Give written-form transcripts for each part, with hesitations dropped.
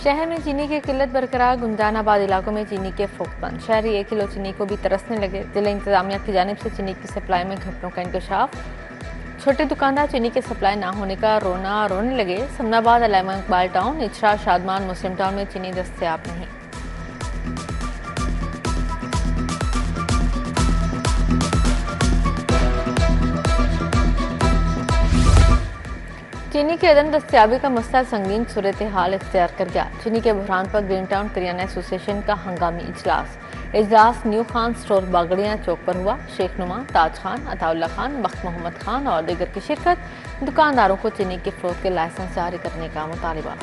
शहर में चीनी की किल्लत बरकरार, गुंजानाबाद इलाकों में चीनी के फोक बंद। शहरी 1 किलो चीनी को भी तरसने लगे। जिला इंतजामिया की जानिब से चीनी की सप्लाई में घटनों का इंकशाफ। छोटे दुकानदार चीनी की सप्लाई ना होने का रोने लगे। समनाबाद, अलामा इकबाल टाउन, इचरा, शादमान, मुस्लिम टाउन में चीनी दस्तयाब नहीं। चीनी की अदम दस्तयाबी का मसला संगीन सूरत हाल इख्तियार कर गया। चीनी के बहरान पर ग्रीन टाउन करियाना एसोसिएशन का हंगामी इजलास न्यू खान स्टोर बागड़िया चौक पर हुआ। शेख नुमा, ताज खान, अताउल्ला खान, बख्त मोहम्मद खान और दीगर की शिरकत। दुकानदारों को चीनी की फरोख्त के लाइसेंस जारी करने का मुतालबा।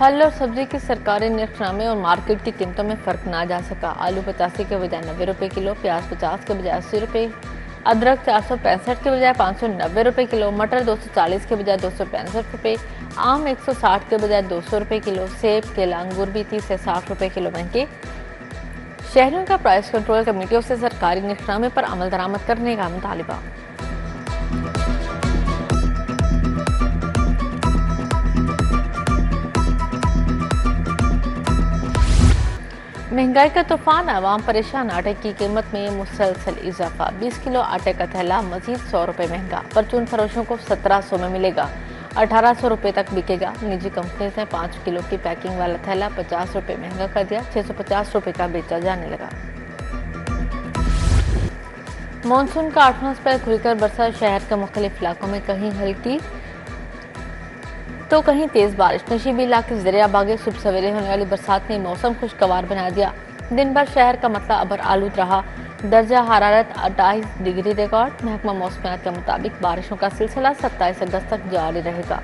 फल और सब्जी की सरकारी निर्खनामे और मार्केट की कीमतों में फर्क ना जा सका। आलू 85 के बजाय 90 रुपए किलो, प्याज 50 के बजाय 80 रुपए, अदरक 465 के बजाय 590 रुपए किलो, मटर 240 के बजाय 265 रुपए, आम 160 के बजाय 200 रुपए किलो, सेब, केला, अंगूर भी 30 से 60 रुपए किलो महंगे। शहरियों का प्राइस कंट्रोल कमेटियों से सरकारी निर्खनामे पर अमल दरामद करने का मुतालबा। महंगाई का तूफान, आवाम परेशान। आटे की कीमत में मुसलसल इजाफा। 20 किलो आटे का थैला मजीद 100 रुपए महंगा। परचून फरोशों को 1700 में मिलेगा, 1800 रुपए तक बिकेगा। निजी कंपनी ने 5 किलो की पैकिंग वाला थैला 50 रुपए महंगा कर दिया, 650 रुपए का बेचा जाने लगा। मानसून का 8वां स्पेल खुलकर बरसा। शहर के मुख्तलिफ इलाकों में कहीं हल्की तो कहीं तेज बारिश। नशीबी इलाके ज़रिया बागे। सुबह सवेरे होने वाली बरसात ने मौसम खुशगवार बना दिया। दिन भर शहर का मतला अबर आलूद रहा। दर्जा हरारत 28 डिग्री रिकॉर्ड। महकमा मौसमियात के मुताबिक बारिशों का सिलसिला 27 अगस्त तक जारी रहेगा।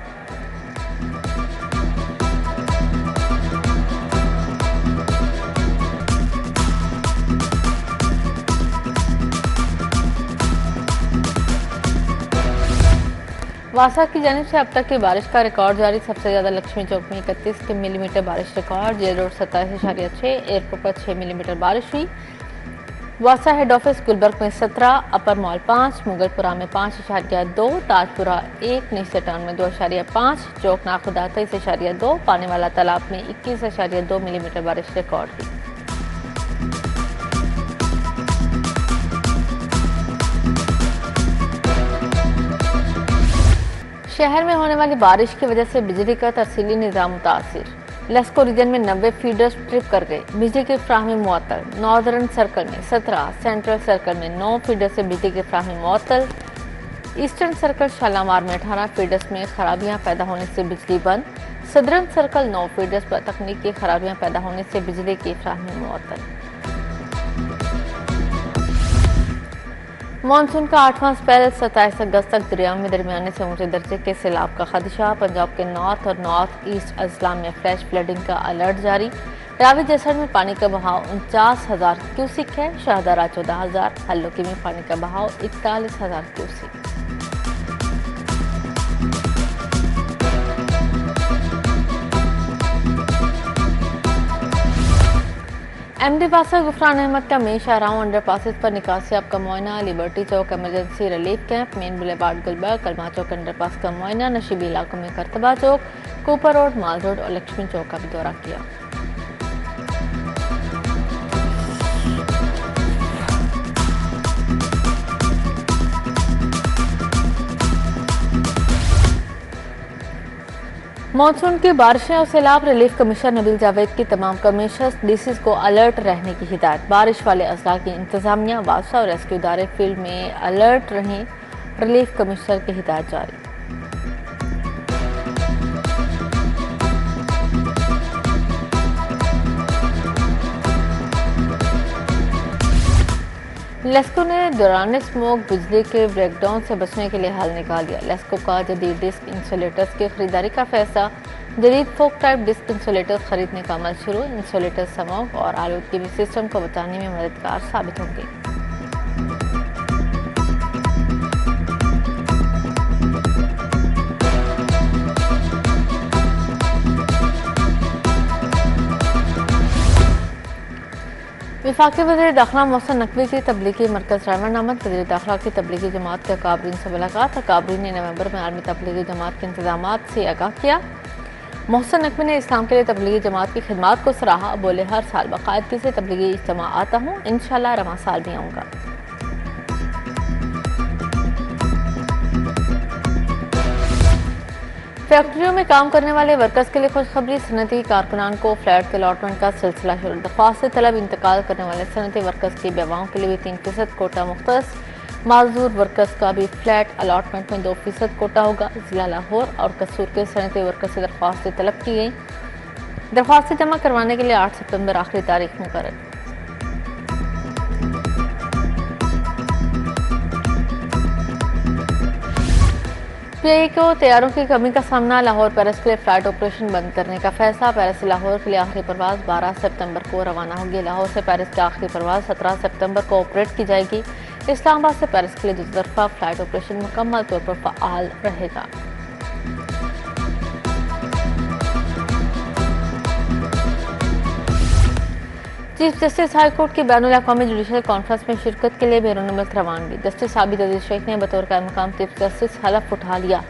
वासा की जानिब से अब तक की बारिश का रिकॉर्ड जारी। सबसे ज्यादा लक्ष्मी चौक में 31 मिलीमीटर बारिश रिकॉर्ड। जेल रोड 27.6, एयरपोर्ट पर 6 मिलीमीटर बारिश हुई। वासा हेड ऑफिस गुलबर्ग में 17, अपर मॉल 5, मुगलपुरा में 5.2, ताजपुरा 1, निश्चित टाउन में 2.5, चौक नाखुदा 23.2, पानी वाला तालाब में 21.2 मिलीमीटर बारिश रिकॉर्ड हुई। शहर में होने वाली बारिश की वजह से बिजली का तरसीली निज़ाम मुतासिर। लेस्को रीजन में 90 फीडर्स ट्रिप कर गए। बिजली की फ्राहमी मुअत्तल। नॉर्दर्न सर्कल में 17, सेंट्रल सर्कल में 9 फीडर से बिजली की फ्राहमी मुअत्तल। ईस्टर्न सर्कल शालामार में 18 फीडर्स में खराबियां पैदा होने से बिजली बंद। सदर्न सर्कल 9 फीडर्स पर तकनीकी खराबियां पैदा होने से बिजली की फ्राहमी मुअत्तल। मानसून का 8वां स्पेल 27 अगस्त तक। दरियाओं में दरमियाने से ऊंचे दर्जे के सैलाब का खदशा। पंजाब के नॉर्थ और नॉर्थ ईस्ट अजला में फ्लैश फ्लडिंग का अलर्ट जारी। रावी जसड़ में पानी का बहाव 49,000 क्यूसिक है। शाहदरा 14,000, हल्लोकी में पानी का बहाव 41,000 क्यूसिक। एमडी वासा गुफरान अहमद का मेन शाहराह अंडरपासेस पर निकासियाब का मुआयना। Liberty Chowk emergency relief camp. Main boulevard Gulberg, Kalma Chowk underpass का मुआयना। नशीबी इलाकों में Qurtaba Chowk, Cooper road, Mall road और लक्ष्मी चौक का भी दौरा किया। मानसून की बारिशें और सैलाब। रिलीफ कमिश्नर नबील जावेद की तमाम कमिश्नर्स डीसीज को अलर्ट रहने की हिदायत। बारिश वाले अजला की इंतजामिया, वासा और रेस्क्यू इदारे फील्ड में अलर्ट रहें। रिलीफ कमिश्नर की हिदायत जारी। लेस्को ने दौरान स्मोक बिजली के ब्रेकडाउन से बचने के लिए हल निकाल दिया। लेस्को का जदीद डिस्क इंसुलेटर्स की खरीदारी का फैसला। जदीद फोक टाइप डिस्क इंसुलेटर्स खरीदने का अमल शुरू। इंसुलेटर्स स्मोक और आलूदगी सिस्टम को बचाने में मददगार साबित होंगे। वफाकी वज़ीर दाखिला मोहसिन नकवी की तबलीगी मरकज़ रैमंड अहमद वज़ीर दाखिला की तबलीगी जमात के अकाबरीन से मुलाकात। अकाबरीन ने नवंबर में आलमी तबलीगी जमात के इंतजाम से आगाह किया। मोहसिन नकवी ने इस्लाम के लिए तबलीगी जमात की खिदमात को सराहा। बोले, हर साल बाकायदगी से तबलीगी इज्तिमा आता हूँ, इंशाअल्लाह रवां साल भी आऊँगा। फैक्ट्रियों में काम करने वाले वर्कर्स के लिए खुशखबरी। सनती कारकुनान को फ्लैट के अलॉटमेंट का सिलसिला शुरू। दरख्वास्त तलब इंतकाल करने वाले सनती वर्कर्स की बेवाओं के लिए भी 3% कोटा मुख्तस। माजूर वर्कर्स का भी फ्लैट अलॉटमेंट में 2% कोटा होगा। जिला लाहौर और कसूर के सनती वर्कर्स से दरख्वास्तें तलब की गई। दरख्वास्तें जमा करवाने के लिए 8 सितंबर आखिरी तारीख मुकर्रर। पीआईए को तैयारों की कमी का सामना। लाहौर पेरिस के लिए फ्लाइट ऑपरेशन बंद करने का फैसला। पेरिस से लाहौर के लिए आखिरी परवाज 12 सितंबर को रवाना होगी। लाहौर से पेरिस की आखिरी परवाज 17 सितंबर को ऑपरेट की जाएगी। इस्लामाबाद से पेरिस के लिए दोतरफा फ्लाइट ऑपरेशन मुकम्मल तौर पर फ़आल रहेगा। चीफ जस्टिस हाई कोर्ट की बैनुल अक़वामी जुडिशल कॉन्फ्रेंस में शिरकत के लिए बैरून मुल्क रवानगी। जस्टिस आबिद अजीज शेख ने बतौर कायम मकाम चीफ जस्टिस हलफ उठा लिया।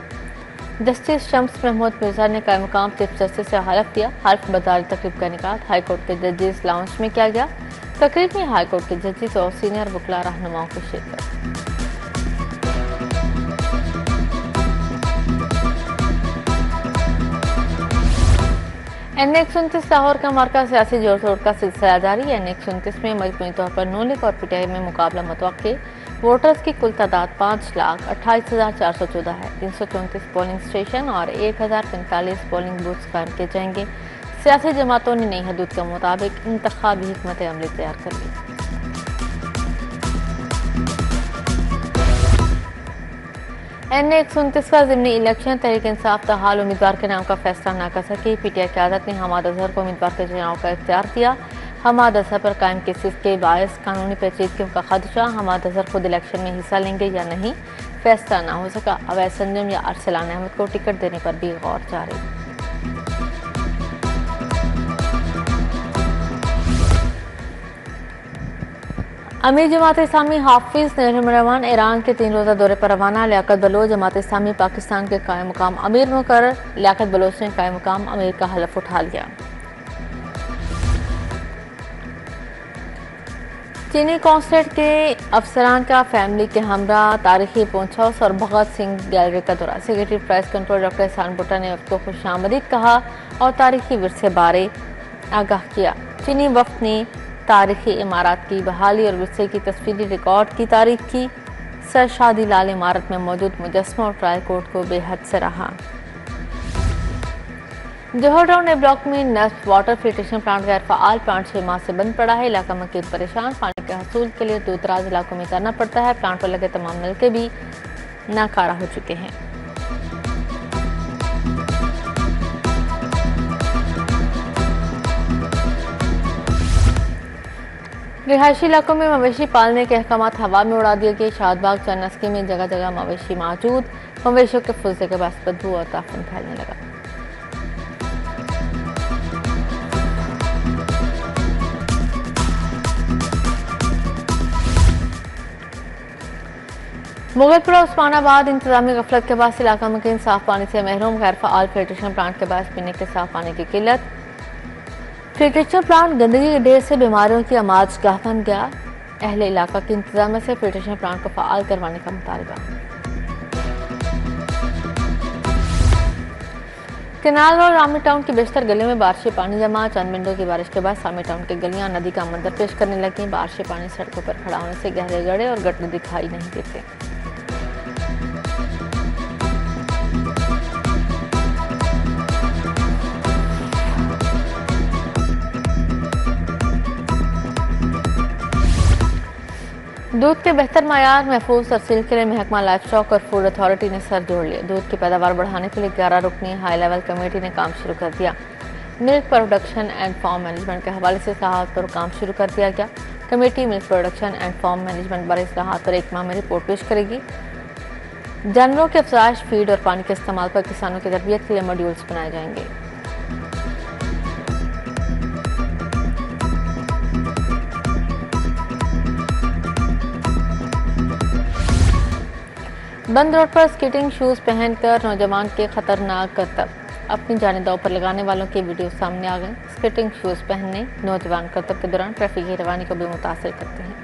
जस्टिस शम्स महमूद मिर्जा ने कायम मकाम चीफ जस्टिस से हलफ दिया। हल्फ बदारी तकरीब का इनेकाद हाई कोर्ट के जजेस लाउंज में किया गया। तकरीब में हाई कोर्ट के जजेस और सीनियर वकला रहनुमाओं की शिरकत। NA-129 लाहौर का मार्का सियासी जोड़ तोड़ का सिलसिला जारी। NA-129 में मजमूई तौर पर नून लीग और पीटीआई में मुकाबला मुतवक्के। वोटर्स की कुल तादाद 5,28,414 है। 334 पोलिंग स्टेशन और 1,045 पोलिंग बूथ कायम किए जाएंगे। सियासी जमातों ने नई हदूद के मुताबिक इंतखाबी हिकमत अमली तैयार कर ली। NA-129 का ज़िमनी इलेक्शन तहरीक इंसाफ तहाल उम्मीदवार के नाम का फैसला न कर सकी। पीटीआई क़यादत ने हमाद अजहर को उम्मीदवार के चुनाव का इख्तियार दिया। हमाद अजहर पर कायम केसेस के बायस कानूनी पेचीदगियों का खदशा। हमाद अजहर खुद इलेक्शन में हिस्सा लेंगे या नहीं, फैसला न हो सका। अवैस संजम या अरसलान अहमद को टिकट देने पर भी गौर जारी। अमीर जमात इस्लामी हाफिज रहमान ईरान के 3 रोज़ा दौरे पर रवाना। लियाकत बलोच जमात इस्लामी पाकिस्तान के कायम मुकाम अमीर मुकर्रर। लियाकत बलोच ने कायम मुकाम अमीर का हलफ उठा लिया। चीनी कॉन्सुलेट के अफसरान का फैमिली के हमरा तारीखी पहुंच हाउस और भगत सिंह गैलरी का दौरा। सेक्रेटरी प्राइस कंट्रोल डॉक्टर एहसान भुट्टा ने वक्त को खुशामदीद कहा और तारीखी विरसे बारे आगाह किया। चीनी वफ्द ने तारीखी इमारत की बहाली और विरसे की तस्वीरी रिकॉर्ड की तारीफ की। सर शादी लाल इमारत में मौजूद मुजस्मा और ट्रायल कोर्ट को बेहद सराहा। जौहर टाउन ए ब्लॉक में नस्ट वाटर फिल्ट्रेशन प्लांट गैर फ़ाल। प्लांट 6 माह से बंद पड़ा है। इलाका मकीन परेशान। पानी के हसूल के लिए दूर दराज इलाकों में जाना पड़ता है। प्लांट पर लगे तमाम नलके भी नाकारा हो चुके हैं। रिहायशी इलाकों में मवेशी पालने के अहकाम हवा में उड़ा दिए गए। शादबाग चन्नस्की में जगह जगह मवेशी मौजूद। मवेशियों के फुलसे के बायस बदबू और ताफन फैलने लगा। मुगलपुरा उस्मानाबाद इंतजामी गफलत के बाद इलाका मकीन साफ पानी से महरूम। गैर फ़ाल फिल्ट्रेशन प्लांट के बायस पीने के साफ पानी की किल्लत। फिल्ट्रेशन प्लांट गंदगी के ढेर से बीमारियों की आमाज गाह बन गया। अहले इलाका की इंतजामिया से फिल्ट्रेशन प्लांट को फ़ाल करवाने का मुतालबा। केनाल और आमी टाउन की बेशतर गलियों में बारिशी पानी जमा। चंद मिनटों की बारिश के बाद सामी टाउन की गलियां नदी का मंजर पेश करने लगी। बारिशी पानी सड़कों पर खड़ा होने से गहरे गड्ढे और गटर दिखाई नहीं देते। दूध के बेहतर मायार महफूज तरसील के लिए महकमा लाइफ स्टॉक और फूड अथॉरिटी ने सर जोड़ लिया। दूध की पैदावार बढ़ाने के लिए 11 रुकनी हाई लेवल कमेटी ने काम शुरू कर दिया। Milk production and farm management के हवाले से इस्लाहात पर काम शुरू कर दिया गया। Committee milk production and farm management बारे इस्लाहात पर 1 माह में रिपोर्ट पेश करेगी। जानवरों के अफजाइश, फीड और पानी के इस्तेमाल पर किसानों की तरबियत के लिए मॉड्यूल्स बनाए जाएंगे। बंद रोड पर स्केटिंग शूज पहनकर नौजवान के खतरनाक करतब, अपनी जान दांव पर लगाने वालों के वीडियो सामने आ गए। स्केटिंग शूज पहनने नौजवान करतब के दौरान ट्रैफिक की रवानी को भी मुतासिर करते हैं।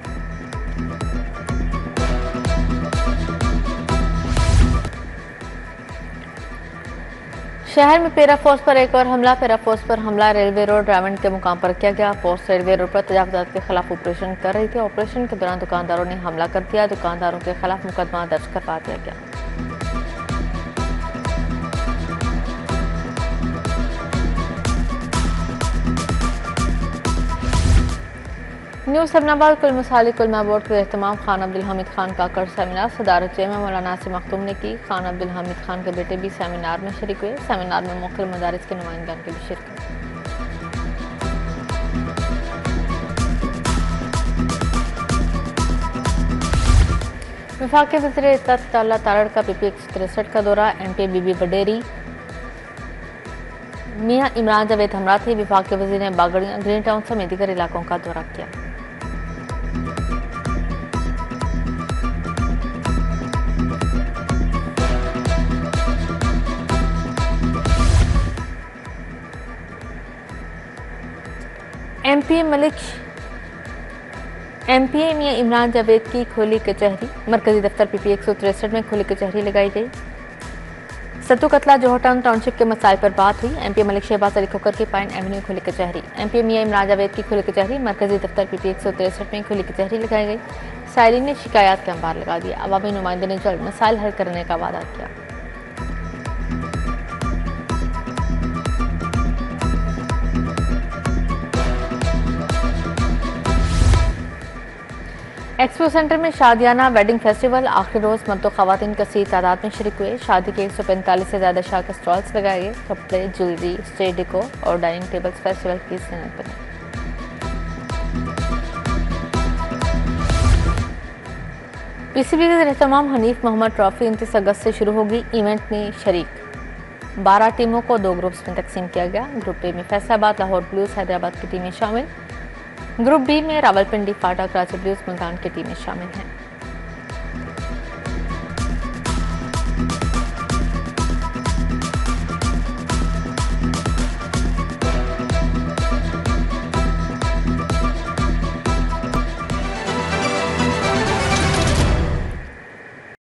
शहर में पेरा फोर्स पर एक और हमला। पेरा फोर्स पर हमला रेलवे रोड रावण के मुकाम पर किया गया। फोर्स रेलवे रोड पर तजावजात के खिलाफ ऑपरेशन कर रही थी। ऑपरेशन के दौरान दुकानदारों ने हमला कर दिया। दुकानदारों के खिलाफ मुकदमा दर्ज करवा दिया गया। न्यू सबनाबाद कुल मिसाली कुलमा बोर्ड के एहतमाम खान अब्दुल हमीद खान काकड़ सेमिनार सदारत चेयरमैन मौलाना नासिर मखदूम ने की। खान अब्दुल हमीद खान के बेटे भी सेमिनार में शरीक हुए। सेमिनार में मुख्तलिफ मदारिस के नुमाइंदान की भी शिरकत। वफाकी वज़ीर इत्तलात अल्लाह तारड़ का PP 163 का दौरा। MP बीबी वडेरी मियां इमरान जावेद हमरा थे। वफाकी वज़ीर ने बागड़ियां ग्रीन टाउन समेत दीगर इलाकों का दौरा किया। MP मियां इमरान जावेद की खोली कचहरी। मरकजी दफ्तर PP 163 में खोली कचहरी लगाई गई। सत्तू कतला जोहर टाउनशिप के मसाइल पर बात हुई। MP मलिक शहबाज अली खोकर की पाइन एवेन्यू खोली कचहरी। MP मियां इमरान जावेद की खोली कचहरी। मरकजी दफ्तर PP 163 में खोली कचहरी लगाई गई। साइलिन ने शिकायत के अंबार लगा दिया। अवामी नुमाइंदे ने जल्द मसाइल हल करने का वादा किया। एक्सपो सेंटर में शादियाना वेडिंग फेस्टिवल। आखिरी रोज मर्द खवातीन कसीर तादाद में शरीक हुए। शादी के 145 से ज्यादा शाह के स्टॉल्स लगाए गए। कपड़े, ज्वेलरी, स्टेज डेकोर और डाइनिंग टेबल्स फेस्टिवल की सनत बने। PCB के एहतमाम हनीफ मोहम्मद ट्रॉफी 29 अगस्त से शुरू होगी। इवेंट में शरीक 12 टीमों को 2 ग्रुप्स में तकसीम किया गया। ग्रुप ए में फैसलाबाद, लाहौर ब्लूज, हैदराबाद की टीमें शामिल। ग्रुप बी में रावलपिंडी, फाटा, कराची ब्लूज, मुल्तान की टीमें शामिल हैं।